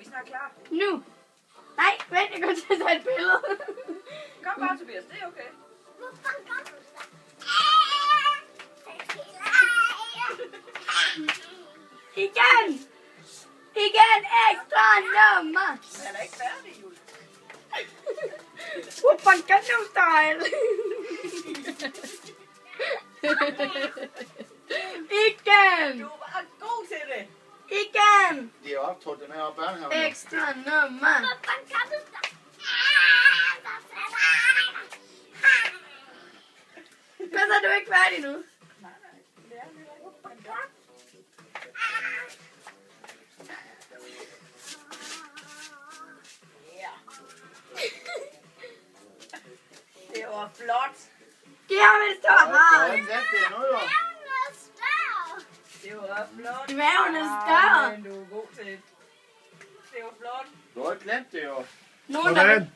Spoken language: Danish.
vi snart klar? Nu. Nej, vent, jeg går til at tage et billede. Kom bare, Tobias, det er okay. Igen! Igen ekstra nummer! Han er ikke færdig, Julie. Gangnam Style! Igen! Du var god til det. Igen! Det er optrådt, den her oppe børnehaven. Ekstra nummer! Hvad så er du ikke færdig nu? Nej, det er det ikke. Ja. Det var flot. Giv ham en stor hånd! Det er nu jo. Det var flot. Dværgen er større. Men du er god til det. Det var flot. Du har ikke glemt det jo. Nogen, der vil